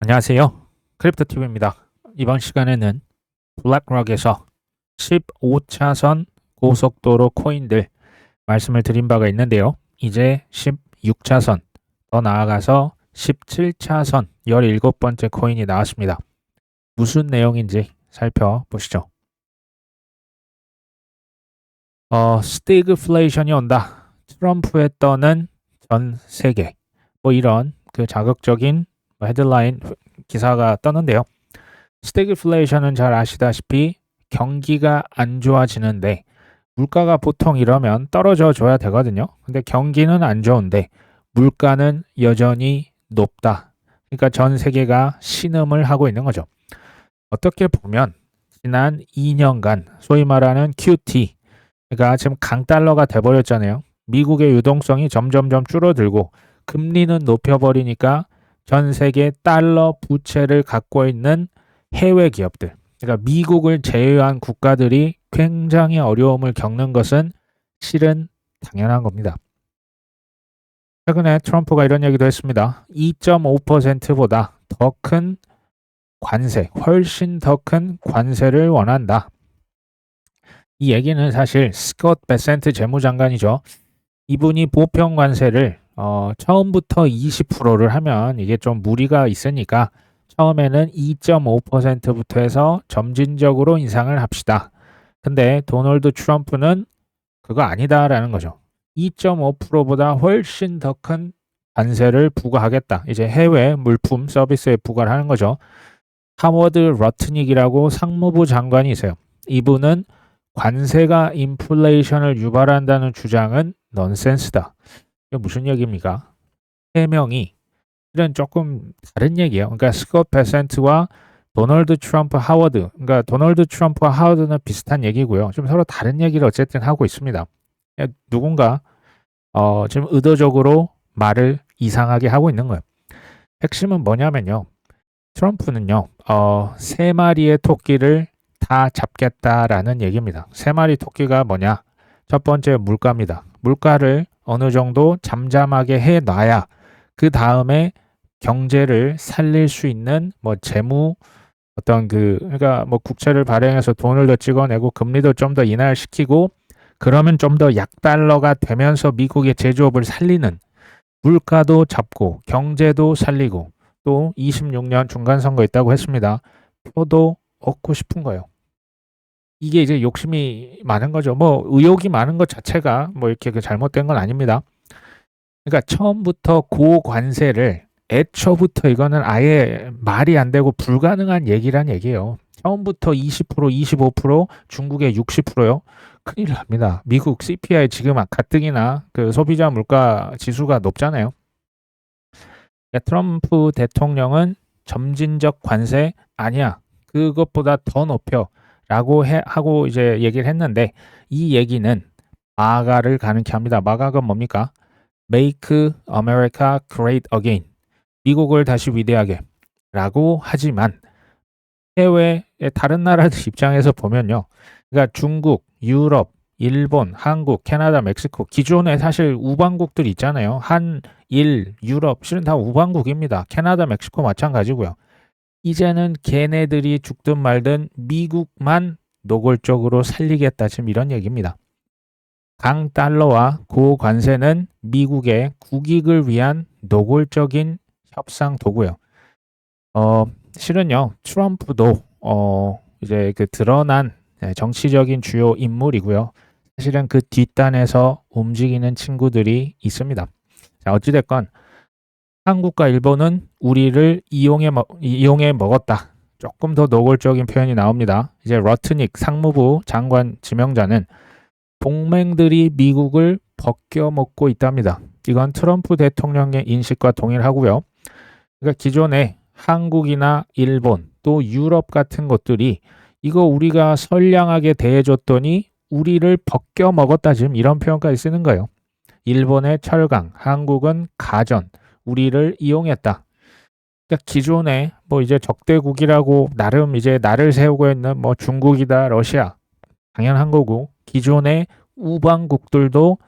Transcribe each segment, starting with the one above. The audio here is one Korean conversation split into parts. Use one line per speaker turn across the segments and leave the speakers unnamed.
안녕하세요. 크립토TV입니다. 이번 시간에는 블랙록에서 15차선 고속도로 코인들 말씀을 드린 바가 있는데요. 이제 16차선, 더 나아가서 17차선 17번째 코인이 나왔습니다. 무슨 내용인지 살펴보시죠. 스태그플레이션이 온다. 트럼프에 떠는 전 세계. 이런 그 자극적인 헤드라인 기사가 떴는데요. 스태그플레이션은 잘 아시다시피 경기가 안 좋아지는데 물가가 보통 이러면 떨어져 줘야 되거든요. 근데 경기는 안 좋은데 물가는 여전히 높다. 그러니까 전 세계가 신음을 하고 있는 거죠. 어떻게 보면 지난 2년간 소위 말하는 QT, 그러니까 지금 강달러가 돼버렸잖아요. 미국의 유동성이 점점점 줄어들고 금리는 높여버리니까 전 세계 달러 부채를 갖고 있는 해외 기업들, 그러니까 미국을 제외한 국가들이 굉장히 어려움을 겪는 것은 실은 당연한 겁니다. 최근에 트럼프가 이런 얘기도 했습니다. 2.5%보다 더 큰 관세, 훨씬 더 큰 관세를 원한다. 이 얘기는 사실 스콧 베센트 재무장관이죠. 이분이 보편 관세를 처음부터 20%를 하면 이게 좀 무리가 있으니까 처음에는 2.5%부터 해서 점진적으로 인상을 합시다. 근데 도널드 트럼프는 그거 아니다라는 거죠. 2.5%보다 훨씬 더 큰 관세를 부과하겠다. 이제 해외 물품 서비스에 부과를 하는 거죠. 하워드 러트닉이라고 상무부 장관이 있어요. 이분은 관세가 인플레이션을 유발한다는 주장은 넌센스다. 이게 무슨 얘기입니까? 해명이 실은 조금 다른 얘기예요. 그러니까 스콧 베센트와 도널드 트럼프 하워드, 그러니까 도널드 트럼프와 하워드는 비슷한 얘기고요. 좀 서로 다른 얘기를 어쨌든 하고 있습니다. 누군가 지금 의도적으로 말을 이상하게 하고 있는 거예요. 핵심은 뭐냐면요. 트럼프는요, 세 마리의 토끼를 다 잡겠다라는 얘기입니다. 세 마리 토끼가 뭐냐? 첫 번째 물가입니다. 물가를 어느 정도 잠잠하게 해놔야 그 다음에 경제를 살릴 수 있는 재무 그러니까 국채를 발행해서 돈을 더 찍어내고 금리도 좀 더 인하시키고 그러면 좀 더 약달러가 되면서 미국의 제조업을 살리는 물가도 잡고 경제도 살리고 또 26년 중간선거 있다고 했습니다. 표도 얻고 싶은 거예요. 이게 이제 욕심이 많은 거죠. 의욕이 많은 것 자체가 이렇게 잘못된 건 아닙니다. 그러니까 처음부터 고관세를 애초부터 이거는 아예 말이 안 되고 불가능한 얘기란 얘기예요. 처음부터 20%, 25%, 중국의 60%요. 큰일 납니다. 미국 CPI 지금 가뜩이나 그 소비자 물가 지수가 높잖아요. 트럼프 대통령은 점진적 관세 아니야. 그것보다 더 높여. 라고 하고 이제 얘기를 했는데 이 얘기는 마가를 가능케 합니다. 마가가 뭡니까? Make America Great Again. 미국을 다시 위대하게. 라고 하지만 해외의 다른 나라들 입장에서 보면요. 그러니까 중국, 유럽, 일본, 한국, 캐나다, 멕시코 기존에 사실 우방국들이 있잖아요. 일, 유럽 실은 다 우방국입니다. 캐나다, 멕시코 마찬가지고요. 이제는 걔네들이 죽든 말든 미국만 노골적으로 살리겠다. 지금 이런 얘기입니다. 강달러와 고관세는 미국의 국익을 위한 노골적인 협상 도구예요. 실은요, 트럼프도 이제 그 드러난 정치적인 주요 인물이고요. 사실은 그 뒷단에서 움직이는 친구들이 있습니다. 자, 어찌됐건 한국과 일본은 우리를 이용해 먹었다. 조금 더 노골적인 표현이 나옵니다. 이제 러트닉 상무부 장관 지명자는 동맹들이 미국을 벗겨먹고 있답니다. 이건 트럼프 대통령의 인식과 동일하고요. 그러니까 기존에 한국이나 일본 또 유럽 같은 것들이 이거 우리가 선량하게 대해줬더니 우리를 벗겨먹었다. 지금 이런 표현까지 쓰는 거예요. 일본의 철강, 한국은 가전, 우리를 이용했다. 그러니까 기존에 이제 적대국이라고 나름 이제 나를 세우고 있는 중국이다, 러시아 당연한 거고 기존의 우방국들도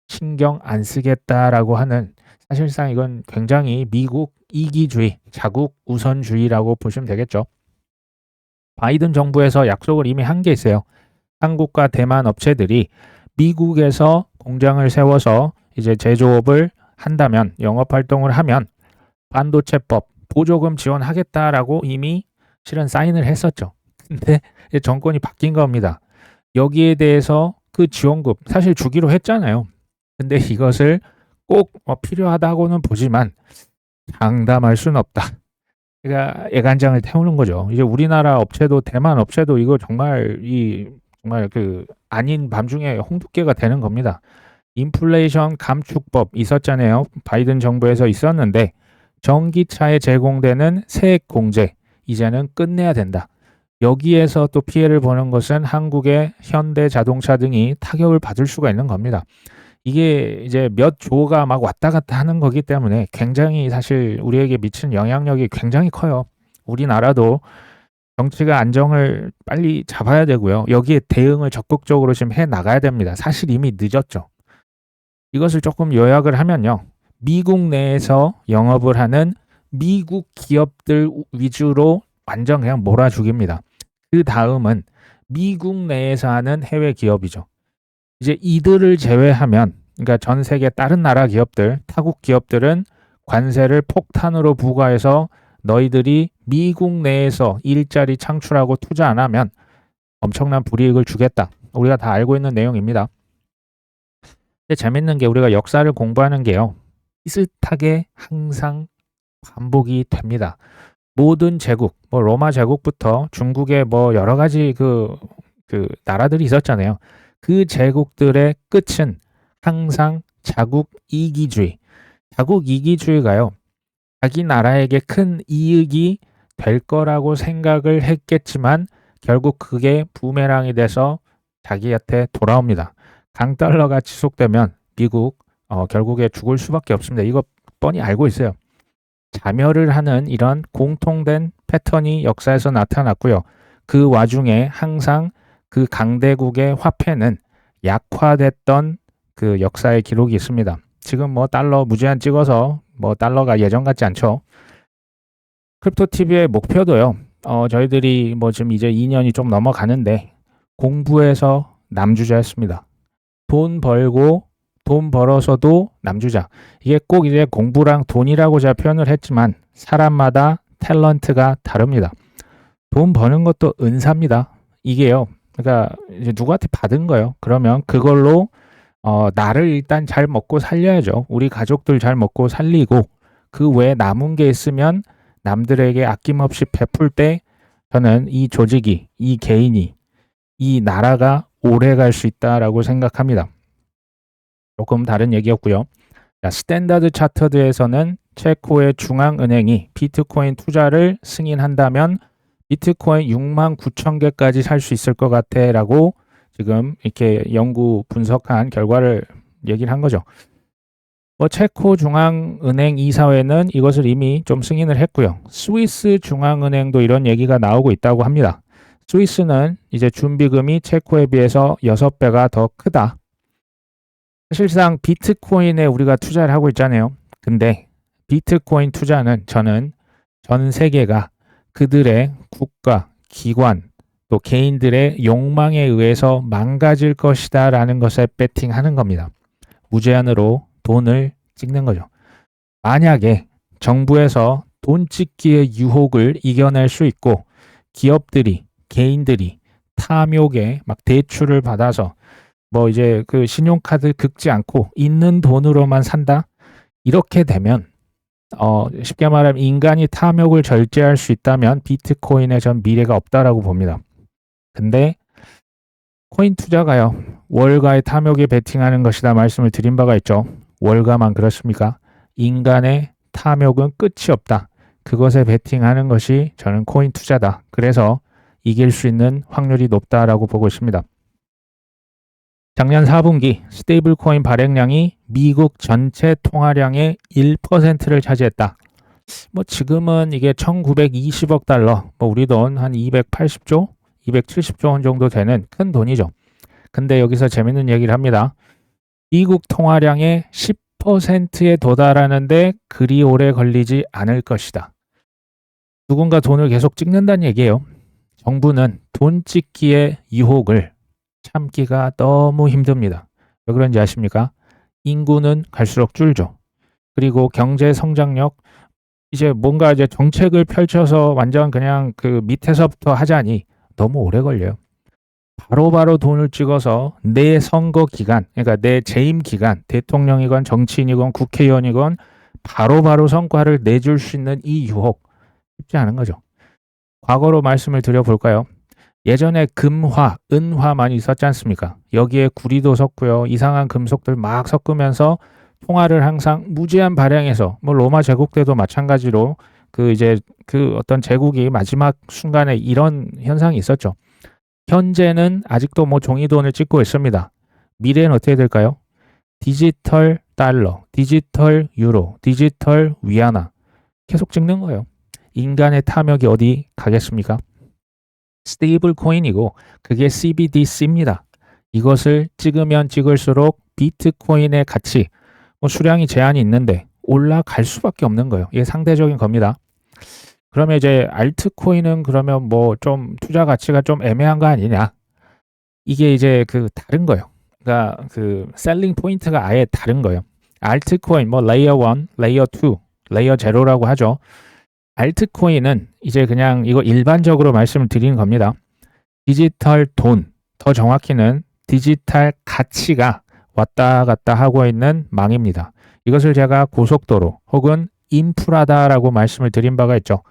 신경 안 쓰겠다라고 하는 사실상 이건 굉장히 미국 이기주의, 자국 우선주의라고 보시면 되겠죠. 바이든 정부에서 약속을 이미 한 게 있어요. 한국과 대만 업체들이 미국에서 공장을 세워서 이제 제조업을 한다면, 영업 활동을 하면 반도체법 보조금 지원하겠다라고 이미 실은 사인을 했었죠. 근데 정권이 바뀐 겁니다. 여기에 대해서 그 지원금 사실 주기로 했잖아요. 근데 이것을 꼭 필요하다고는 보지만 장담할 수는 없다. 그러니까 애간장을 태우는 거죠. 이제 우리나라 업체도 대만 업체도 이거 정말 정말 그 아닌 밤중에 홍두깨가 되는 겁니다. 인플레이션 감축법 있었잖아요. 바이든 정부에서 있었는데 전기차에 제공되는 세액 공제 이제는 끝내야 된다. 여기에서 또 피해를 보는 것은 한국의 현대 자동차 등이 타격을 받을 수가 있는 겁니다. 이게 이제 몇 조가 막 왔다 갔다 하는 거기 때문에 굉장히 사실 우리에게 미치는 영향력이 굉장히 커요. 우리나라도 정치가 안정을 빨리 잡아야 되고요. 여기에 대응을 적극적으로 지금 해 나가야 됩니다. 사실 이미 늦었죠. 이것을 조금 요약을 하면요. 미국 내에서 영업을 하는 미국 기업들 위주로 완전 그냥 몰아주기입니다. 그 다음은 미국 내에서 하는 해외 기업이죠. 이제 이들을 제외하면, 그러니까 전 세계 다른 나라 기업들, 타국 기업들은 관세를 폭탄으로 부과해서 너희들이 미국 내에서 일자리 창출하고 투자 안 하면 엄청난 불이익을 주겠다. 우리가 다 알고 있는 내용입니다. 근데 재밌는 게 우리가 역사를 공부하는 게요. 비슷하게 항상 반복이 됩니다. 모든 제국, 로마 제국부터 중국의 여러 가지 그 나라들이 있었잖아요. 그 제국들의 끝은 항상 자국 이기주의. 자국 이기주의가요. 자기 나라에게 큰 이익이 될 거라고 생각을 했겠지만 결국 그게 부메랑이 돼서 자기한테 돌아옵니다. 강달러가 지속되면 미국 결국에 죽을 수밖에 없습니다. 이거 뻔히 알고 있어요. 자멸을 하는 이런 공통된 패턴이 역사에서 나타났고요. 그 와중에 항상 그 강대국의 화폐는 약화됐던 그 역사의 기록이 있습니다. 지금 달러 무제한 찍어서 달러가 예전 같지 않죠. 크립토TV의 목표도요. 저희들이 지금 이제 2년이 좀 넘어가는데 공부해서 남주자였습니다. 돈 벌어서도 남주자. 이게 꼭 이제 공부랑 돈이라고 제가 표현을 했지만 사람마다 탤런트가 다릅니다. 돈 버는 것도 은사입니다. 이게요. 그러니까 이제 누구한테 받은 거예요. 그러면 그걸로 나를 일단 잘 먹고 살려야죠. 우리 가족들 잘 먹고 살리고 그 외에 남은 게 있으면 남들에게 아낌없이 베풀 때 저는 이 조직이, 이 개인이, 이 나라가 오래 갈 수 있다라고 생각합니다. 조금 다른 얘기였고요. 자, 스탠다드 차터드에서는 체코의 중앙은행이 비트코인 투자를 승인한다면 비트코인 6만 9천 개까지 살 수 있을 것 같아 라고 지금 이렇게 연구 분석한 결과를 얘기를 한 거죠. 체코 중앙은행 이사회는 이것을 이미 좀 승인을 했고요. 스위스 중앙은행도 이런 얘기가 나오고 있다고 합니다. 스위스는 이제 준비금이 체코에 비해서 6배가 더 크다. 사실상 비트코인에 우리가 투자를 하고 있잖아요. 근데 비트코인 투자는 저는 전 세계가 그들의 국가, 기관, 또 개인들의 욕망에 의해서 망가질 것이다 라는 것에 배팅하는 겁니다. 무제한으로 돈을 찍는 거죠. 만약에 정부에서 돈 찍기의 유혹을 이겨낼 수 있고 기업들이, 개인들이 탐욕에 막 대출을 받아서 이제 그 신용카드 긁지 않고 있는 돈으로만 산다? 이렇게 되면 쉽게 말하면 인간이 탐욕을 절제할 수 있다면 비트코인에 전 미래가 없다라고 봅니다. 근데 코인 투자가요. 월가의 탐욕에 베팅하는 것이다 말씀을 드린 바가 있죠. 월가만 그렇습니까? 인간의 탐욕은 끝이 없다. 그것에 베팅하는 것이 저는 코인 투자다. 그래서 이길 수 있는 확률이 높다라고 보고 있습니다. 작년 4분기 스테이블 코인 발행량이 미국 전체 통화량의 1%를 차지했다. 지금은 이게 1920억 달러, 우리 돈 한 280조, 270조 원 정도 되는 큰 돈이죠. 근데 여기서 재밌는 얘기를 합니다. 미국 통화량의 10%에 도달하는데 그리 오래 걸리지 않을 것이다. 누군가 돈을 계속 찍는다는 얘기예요. 정부는 돈 찍기의 유혹을 참기가 너무 힘듭니다. 왜 그런지 아십니까? 인구는 갈수록 줄죠. 그리고 경제 성장력, 이제 뭔가 이제 정책을 펼쳐서 완전 그냥 그 밑에서부터 하자니 너무 오래 걸려요. 바로바로 돈을 찍어서 내 선거 기간, 그러니까 내 재임 기간, 대통령이건 정치인이건 국회의원이건 바로바로 성과를 내줄 수 있는 이 유혹, 쉽지 않은 거죠. 과거로 말씀을 드려볼까요? 예전에 금화, 은화 많이 있었지 않습니까? 여기에 구리도 섞고요. 이상한 금속들 막 섞으면서 통화를 항상 무제한 발행해서, 뭐 로마 제국 때도 마찬가지로 그 이제 그 어떤 제국이 마지막 순간에 이런 현상이 있었죠. 현재는 아직도 뭐 종이돈을 찍고 있습니다. 미래는 어떻게 될까요? 디지털 달러, 디지털 유로, 디지털 위안화 계속 찍는 거예요. 인간의 탐욕이 어디 가겠습니까? 스테이블 코인이고 그게 CBDC입니다. 이것을 찍으면 찍을수록 비트코인의 가치, 뭐 수량이 제한이 있는데 올라갈 수밖에 없는 거예요. 이게 상대적인 겁니다. 그러면 이제 알트코인은 그러면 뭐 좀 투자 가치가 좀 애매한 거 아니냐? 이게 이제 그 다른 거예요. 그러니까 그 셀링 포인트가 아예 다른 거예요. 알트코인 뭐 레이어 1, 레이어 2, 레이어 0라고 하죠. 알트코인은 이제 그냥 이거 일반적으로 말씀을 드리는 겁니다. 디지털 돈, 더 정확히는 디지털 가치가 왔다 갔다 하고 있는 망입니다. 이것을 제가 고속도로 혹은 인프라다라고 말씀을 드린 바가 있죠.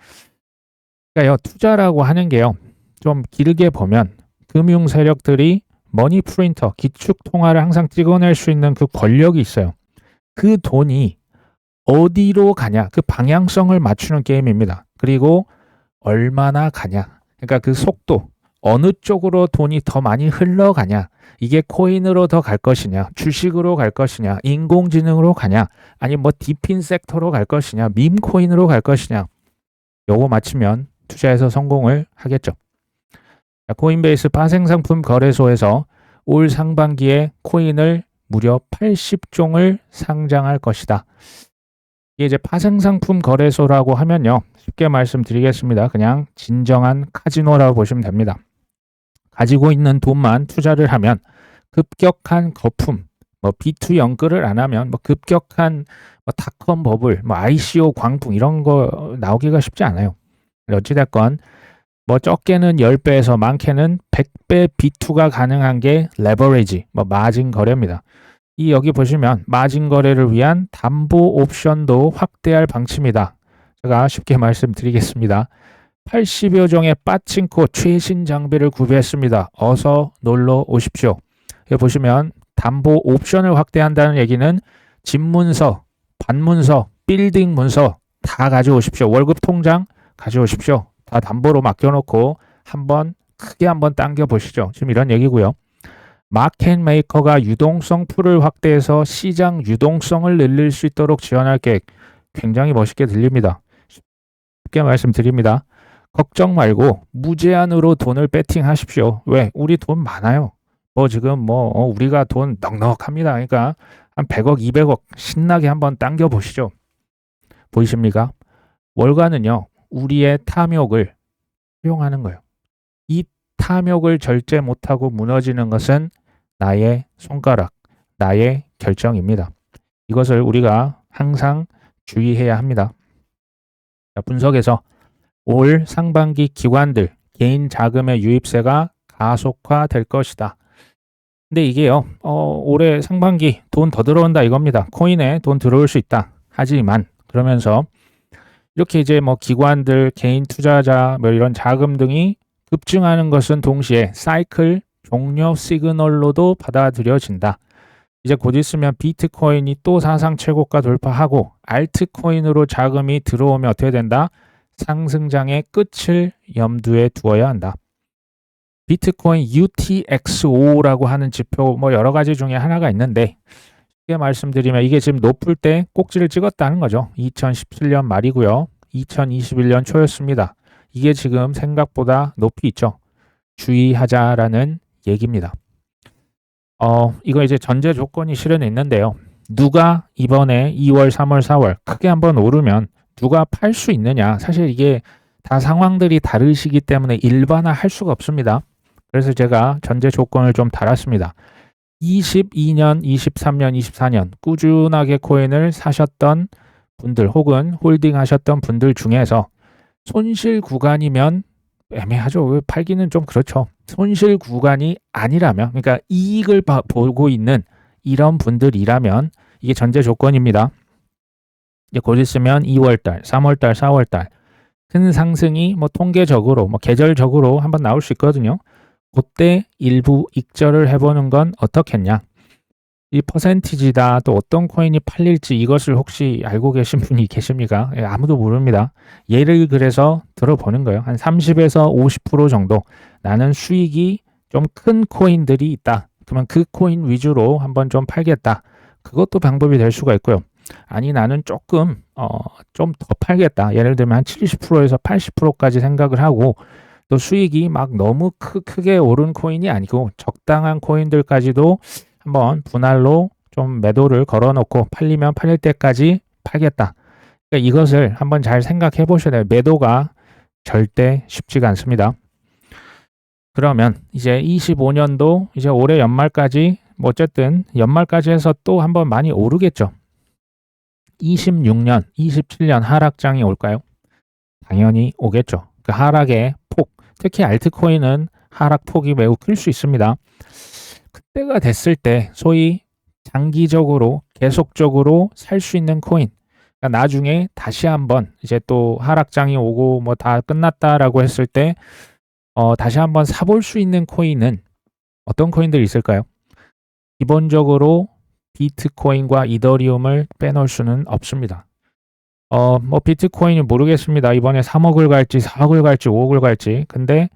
그러니까요, 투자라고 하는 게요, 좀 길게 보면 금융 세력들이 머니 프린터, 기축 통화를 항상 찍어낼 수 있는 그 권력이 있어요. 그 돈이 어디로 가냐, 그 방향성을 맞추는 게임입니다. 그리고 얼마나 가냐, 그러니까 그 속도, 어느 쪽으로 돈이 더 많이 흘러가냐, 이게 코인으로 더 갈 것이냐, 주식으로 갈 것이냐, 인공지능으로 가냐, 아니면 뭐 디핀 섹터로 갈 것이냐, 밈 코인으로 갈 것이냐, 요거 맞추면 투자에서 성공을 하겠죠. 코인베이스 파생상품 거래소에서 올 상반기에 코인을 무려 80종을 상장할 것이다. 이게 이제 파생상품 거래소라고 하면요, 쉽게 말씀드리겠습니다. 그냥 진정한 카지노라고 보시면 됩니다. 가지고 있는 돈만 투자를 하면 급격한 거품, 뭐 B2 연끌을 안 하면 뭐 급격한 뭐 닷컴 버블, 뭐 ICO 광풍 이런 거 나오기가 쉽지 않아요. 어찌됐건 뭐 적게는 10배에서 많게는 100배 B2가 가능한 게 레버리지, 뭐 마진 거래입니다. 이 여기 보시면 마진 거래를 위한 담보 옵션도 확대할 방침이다. 제가 쉽게 말씀드리겠습니다. 80여 종의 빠칭코 최신 장비를 구비했습니다. 어서 놀러 오십시오. 여기 보시면 담보 옵션을 확대한다는 얘기는 집문서, 반문서, 빌딩 문서 다 가져오십시오. 월급 통장 가져오십시오. 다 담보로 맡겨놓고 크게 한번 당겨보시죠. 지금 이런 얘기고요. 마켓 메이커가 유동성 풀을 확대해서 시장 유동성을 늘릴 수 있도록 지원할 계획, 굉장히 멋있게 들립니다. 쉽게 말씀드립니다. 걱정 말고 무제한으로 돈을 배팅하십시오. 왜? 우리 돈 많아요. 뭐 지금 뭐 우리가 돈 넉넉합니다. 그러니까 한 100억, 200억 신나게 한번 당겨 보시죠. 보이십니까? 월가는요, 우리의 탐욕을 수용하는 거예요. 이 탐욕을 절제 못하고 무너지는 것은 나의 손가락, 나의 결정입니다. 이것을 우리가 항상 주의해야 합니다. 분석에서 올 상반기 기관들 개인 자금의 유입세가 가속화될 것이다. 근데 이게요, 올해 상반기 돈 더 들어온다 이겁니다. 코인에 돈 들어올 수 있다. 하지만 그러면서 이렇게 이제 뭐 기관들, 개인 투자자, 뭐 이런 자금 등이 급증하는 것은 동시에 사이클 종료 시그널로도 받아들여진다. 이제 곧 있으면 비트코인이 또 사상 최고가 돌파하고 알트코인으로 자금이 들어오면 어떻게 된다? 상승장의 끝을 염두에 두어야 한다. 비트코인 UTXO라고 하는 지표 뭐 여러 가지 중에 하나가 있는데, 쉽게 말씀드리면 이게 지금 높을 때 꼭지를 찍었다는 거죠. 2017년 말이고요. 2021년 초였습니다. 이게 지금 생각보다 높이 있죠. 주의하자라는 얘기입니다. 이거 이제 전제 조건이 실은 있는데요. 누가 이번에 2월, 3월, 4월 크게 한번 오르면 누가 팔 수 있느냐. 사실 이게 다 상황들이 다르시기 때문에 일반화할 수가 없습니다. 그래서 제가 전제 조건을 좀 달았습니다. 22년, 23년, 24년 꾸준하게 코인을 사셨던 분들 혹은 홀딩 하셨던 분들 중에서 손실 구간이면 애매하죠. 팔기는 좀 그렇죠. 손실 구간이 아니라면, 그러니까 이익을 보고 있는 이런 분들이라면 이게 전제 조건입니다. 이제 곧 있으면 2월달, 3월달, 4월달 큰 상승이 뭐 통계적으로, 뭐 계절적으로 한번 나올 수 있거든요. 그때 일부 익절을 해보는 건 어떻겠냐. 이 퍼센티지다 또 어떤 코인이 팔릴지 이것을 혹시 알고 계신 분이 계십니까? 예, 아무도 모릅니다. 예를 그래서 들어보는 거예요. 한 30에서 50% 정도 나는 수익이 좀 큰 코인들이 있다. 그러면 그 코인 위주로 한번 좀 팔겠다. 그것도 방법이 될 수가 있고요. 아니 나는 조금 좀 더 팔겠다. 예를 들면 한 70%에서 80%까지 생각을 하고 또 수익이 막 너무 크게 오른 코인이 아니고 적당한 코인들까지도 한번 분할로 좀 매도를 걸어놓고 팔리면 팔릴 때까지 팔겠다. 그러니까 이것을 한번 잘 생각해 보셔야 돼요. 매도가 절대 쉽지가 않습니다. 그러면 이제 25년도 이제 올해 연말까지 뭐 어쨌든 연말까지 해서 또 한번 많이 오르겠죠. 26년, 27년 하락장이 올까요? 당연히 오겠죠. 그 하락의 폭, 특히 알트코인은 하락 폭이 매우 클 수 있습니다. 그때가 됐을 때 소위 장기적으로 계속적으로 살 수 있는 코인, 그러니까 나중에 다시 한번 이제 또 하락장이 오고 뭐 다 끝났다라고 했을 때 다시 한번 사볼 수 있는 코인은 어떤 코인들이 있을까요? 기본적으로 비트코인과 이더리움을 빼놓을 수는 없습니다. 뭐 비트코인이 모르겠습니다. 이번에 3억을 갈지 4억을 갈지 5억을 갈지. 근데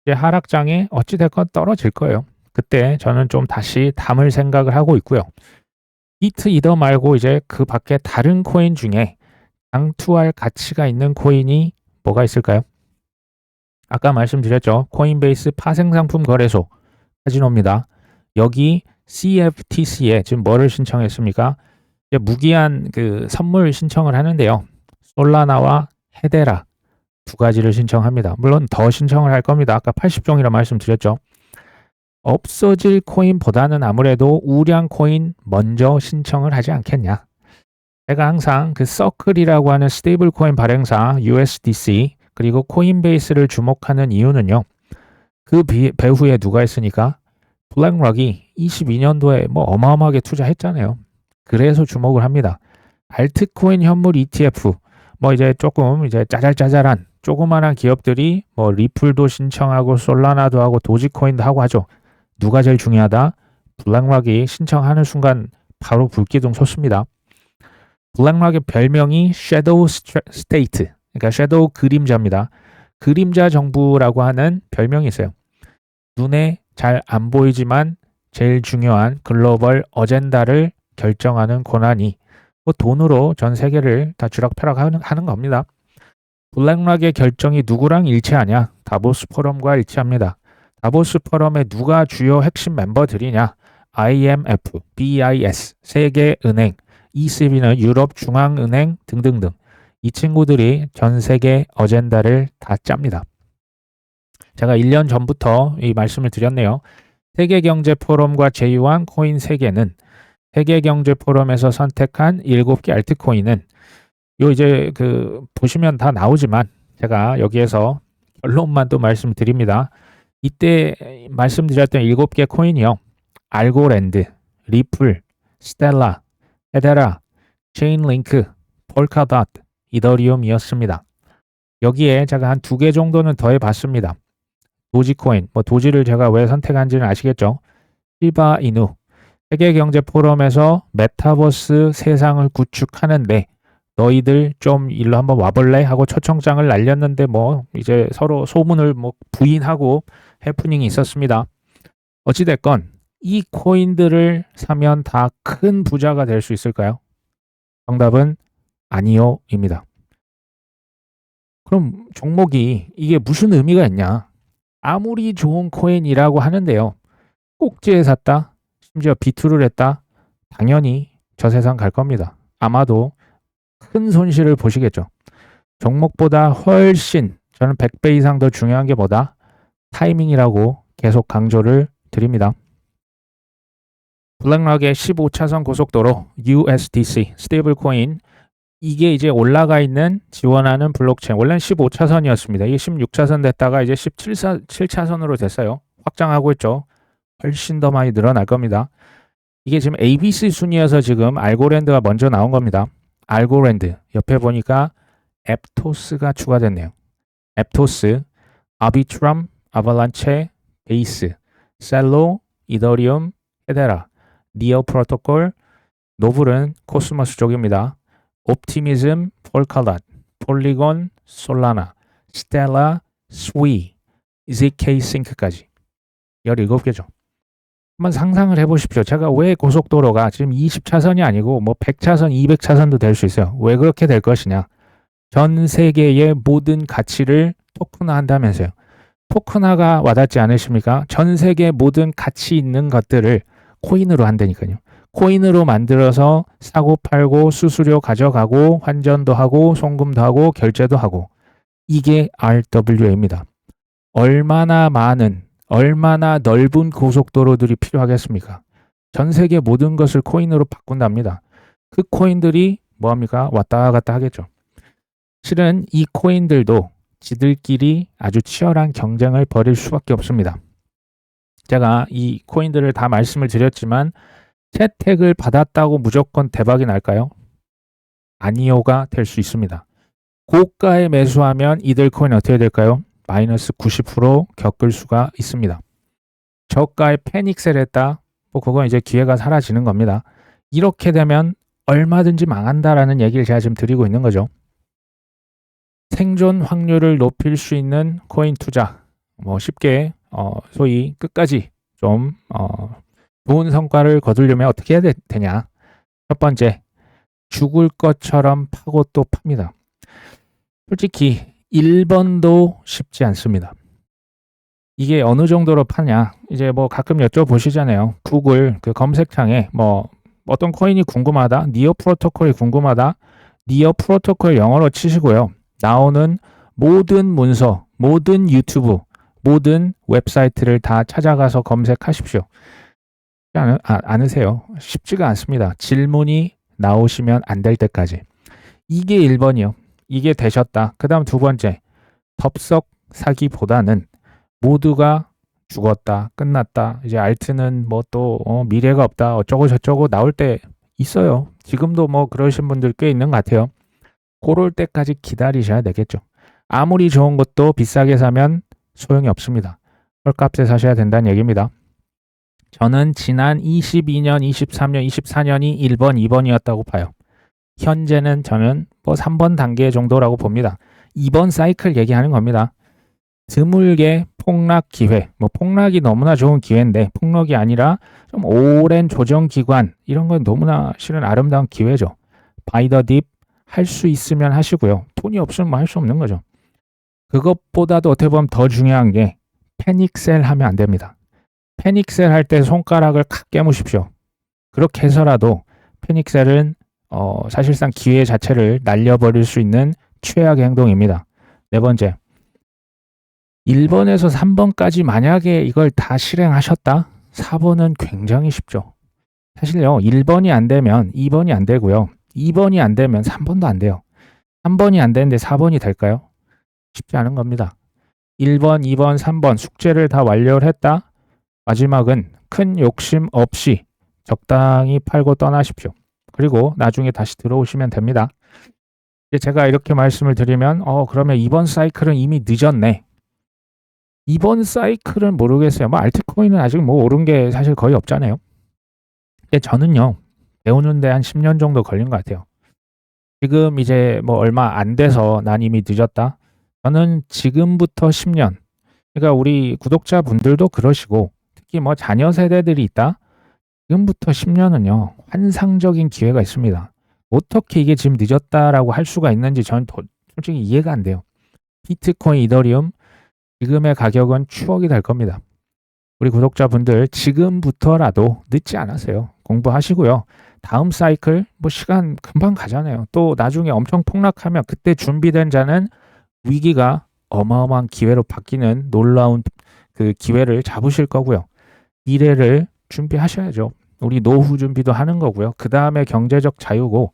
이제 하락장에 어찌됐건 떨어질 거예요. 그때 저는 좀 다시 담을 생각을 하고 있고요. 비트 이더 말고 이제 그 밖에 다른 코인 중에 장투할 가치가 있는 코인이 뭐가 있을까요? 아까 말씀드렸죠. 코인베이스 파생상품 거래소 카지노입니다. 여기 CFTC에 지금 뭐를 신청했습니까? 무기한 그 선물 신청을 하는데요. 솔라나와 헤데라 두 가지를 신청합니다. 물론 더 신청을 할 겁니다. 아까 80종이라 말씀드렸죠. 없어질 코인보다는 아무래도 우량 코인 먼저 신청을 하지 않겠냐. 제가 항상 그 서클이라고 하는 스테이블 코인 발행사 USDC 그리고 코인베이스를 주목하는 이유는요. 그 배후에 누가 있으니까 블랙락이 22년도에 뭐 어마어마하게 투자했잖아요. 그래서 주목을 합니다. 알트코인 현물 ETF 뭐 이제 조금 이제 짜잘짜잘한 조그만한 기업들이 뭐 리플도 신청하고 솔라나도 하고 도지코인도 하고 하죠. 누가 제일 중요하다? 블랙락이 신청하는 순간 바로 불기둥 솟습니다. 블랙락의 별명이 섀도우 스테이트, 그러니까 섀도우 그림자입니다. 그림자 정부라고 하는 별명이 있어요. 눈에 잘 안 보이지만 제일 중요한 글로벌 어젠다를 결정하는 권한이 뭐 돈으로 전 세계를 다 쥐락펴락하는 겁니다. 블랙락의 결정이 누구랑 일치하냐? 다보스 포럼과 일치합니다. 다보스 포럼의 누가 주요 핵심 멤버들이냐? IMF, BIS, 세계은행, ECB는 유럽 중앙은행 등등등 이 친구들이 전 세계 어젠다를 다 짭니다. 제가 1년 전부터 이 말씀을 드렸네요. 세계경제포럼과 제휴한 코인 3개는 세계경제포럼에서 선택한 7개 알트코인은 요 이제 그 보시면 다 나오지만 제가 여기에서 결론만 또 말씀드립니다. 이때 말씀드렸던 7개 코인이요. 알고랜드, 리플, 스텔라, 헤데라, 체인링크, 폴카닷, 이더리움이었습니다. 여기에 제가 한 2개 정도는 더해봤습니다. 도지코인, 뭐 도지를 제가 왜 선택한지는 아시겠죠? 시바이누, 세계경제포럼에서 메타버스 세상을 구축하는데 너희들 좀 일로 한번 와볼래? 하고 초청장을 날렸는데 뭐 이제 서로 소문을 뭐 부인하고 해프닝이 있었습니다. 어찌됐건 이 코인들을 사면 다 큰 부자가 될 수 있을까요? 정답은 아니요입니다. 그럼 종목이 이게 무슨 의미가 있냐? 아무리 좋은 코인이라고 하는데요. 꼭지에 샀다? 심지어 비투를 했다? 당연히 저 세상 갈 겁니다. 아마도 큰 손실을 보시겠죠. 종목보다 훨씬 저는 100배 이상 더 중요한 게 뭐다? 타이밍이라고 계속 강조를 드립니다. 블랙락의 15차선 고속도로 USDC 스테이블 코인 이게 이제 올라가 있는 지원하는 블록체인 원래는 15차선이었습니다. 이게 16차선 됐다가 이제 17차선으로 됐어요. 확장하고 있죠. 훨씬 더 많이 늘어날 겁니다. 이게 지금 ABC 순이어서 지금 알고랜드가 먼저 나온 겁니다. 알고랜드 옆에 보니까 앱토스가 추가됐네요. 앱토스, 아비트럼, 아발란체, 베이스, 셀로, 이더리움, 헤데라, 니어 프로토콜, 노블은 코스모스 쪽입니다. 옵티미즘, 폴카닷, 폴리곤, 솔라나, 스텔라, 스위, ZK-Sync까지 17개죠. 한번 상상을 해보십시오. 제가 왜 고속도로가 지금 20차선이 아니고 뭐 100차선, 200차선도 될 수 있어요. 왜 그렇게 될 것이냐. 전 세계의 모든 가치를 토큰화한다면서요. 토큰화가 와닿지 않으십니까? 전 세계 모든 가치 있는 것들을 코인으로 한다니까요. 코인으로 만들어서 사고 팔고 수수료 가져가고 환전도 하고 송금도 하고 결제도 하고 이게 RWA입니다. 얼마나 많은 얼마나 넓은 고속도로들이 필요하겠습니까? 전 세계 모든 것을 코인으로 바꾼답니다. 그 코인들이 뭐합니까? 왔다 갔다 하겠죠. 실은 이 코인들도 지들끼리 아주 치열한 경쟁을 벌일 수밖에 없습니다. 제가 이 코인들을 다 말씀을 드렸지만 채택을 받았다고 무조건 대박이 날까요? 아니요가 될 수 있습니다. 고가에 매수하면 이들 코인 어떻게 될까요? 마이너스 90% 겪을 수가 있습니다. 저가에 패닉셀 했다? 뭐 그건 이제 기회가 사라지는 겁니다. 이렇게 되면 얼마든지 망한다라는 얘기를 제가 지금 드리고 있는 거죠. 생존 확률을 높일 수 있는 코인 투자. 뭐 쉽게 소위 끝까지 좀 좋은 성과를 거두려면 어떻게 해야 되냐. 첫 번째, 죽을 것처럼 파고 또 팝니다. 솔직히 1번도 쉽지 않습니다. 이게 어느 정도로 파냐. 이제 뭐 가끔 여쭤보시잖아요. 구글 그 검색창에 뭐 어떤 코인이 궁금하다. 니어 프로토콜이 궁금하다. 니어 프로토콜 영어로 치시고요. 나오는 모든 문서, 모든 유튜브, 모든 웹사이트를 다 찾아가서 검색하십시오. 않으세요. 쉽지가 않습니다. 질문이 나오시면 안 될 때까지. 이게 1번이요. 이게 되셨다. 그 다음 두 번째, 덥석 사기보다는 모두가 죽었다, 끝났다, 이제 알트는 뭐 또 미래가 없다, 어쩌고 저쩌고 나올 때 있어요. 지금도 뭐 그러신 분들 꽤 있는 것 같아요. 그럴 때까지 기다리셔야 되겠죠. 아무리 좋은 것도 비싸게 사면 소용이 없습니다. 헐값에 사셔야 된다는 얘기입니다. 저는 지난 22년, 23년, 24년이 1번, 2번이었다고 봐요. 현재는 저는 뭐 3번 단계 정도라고 봅니다. 2번 사이클 얘기하는 겁니다. 드물게 폭락 기회, 뭐 폭락이 너무나 좋은 기회인데 폭락이 아니라 좀 오랜 조정 기간 이런 건 너무나 실은 아름다운 기회죠. 바이 더 딥 할 수 있으면 하시고요. 돈이 없으면 할 수 없는 거죠. 그것보다도 어떻게 보면 더 중요한 게 패닉셀 하면 안 됩니다. 패닉셀 할 때 손가락을 칵 깨무십시오. 그렇게 해서라도 패닉셀은 사실상 기회 자체를 날려버릴 수 있는 최악의 행동입니다. 네 번째, 1번에서 3번까지 만약에 이걸 다 실행하셨다? 4번은 굉장히 쉽죠. 사실요, 1번이 안 되면 2번이 안 되고요. 2번이 안 되면 3번도 안 돼요. 3번이 안 되는데 4번이 될까요? 쉽지 않은 겁니다. 1번, 2번, 3번 숙제를 다 완료를 했다? 마지막은 큰 욕심 없이 적당히 팔고 떠나십시오. 그리고 나중에 다시 들어오시면 됩니다. 제가 이렇게 말씀을 드리면 그러면 이번 사이클은 이미 늦었네. 이번 사이클은 모르겠어요. 뭐 알트코인은 아직 뭐 오른 게 사실 거의 없잖아요. 근데 저는요, 배우는데 한 10년 정도 걸린 것 같아요. 지금 이제 뭐 얼마 안 돼서 난 이미 늦었다. 저는 지금부터 10년, 그러니까 우리 구독자분들도 그러시고 특히 뭐 자녀 세대들이 있다. 지금부터 10년은요, 환상적인 기회가 있습니다. 어떻게 이게 지금 늦었다라고 할 수가 있는지 저는 솔직히 이해가 안 돼요. 비트코인, 이더리움, 지금의 가격은 추억이 될 겁니다. 우리 구독자분들 지금부터라도 늦지 않으세요. 공부하시고요. 다음 사이클 뭐 시간 금방 가잖아요. 또 나중에 엄청 폭락하면 그때 준비된 자는 위기가 어마어마한 기회로 바뀌는 놀라운 그 기회를 잡으실 거고요. 미래를 준비하셔야죠. 우리 노후 준비도 하는 거고요. 그 다음에 경제적 자유고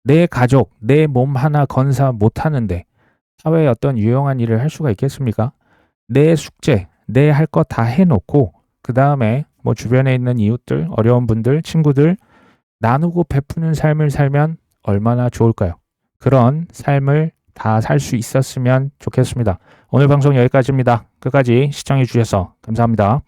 내 가족, 내 몸 하나 건사 못 하는데 사회에 어떤 유용한 일을 할 수가 있겠습니까? 내 숙제, 내 할 거 다 해놓고 그 다음에 뭐 주변에 있는 이웃들, 어려운 분들, 친구들 나누고 베푸는 삶을 살면 얼마나 좋을까요? 그런 삶을 다 살 수 있었으면 좋겠습니다. 오늘 방송 여기까지입니다. 끝까지 시청해 주셔서 감사합니다.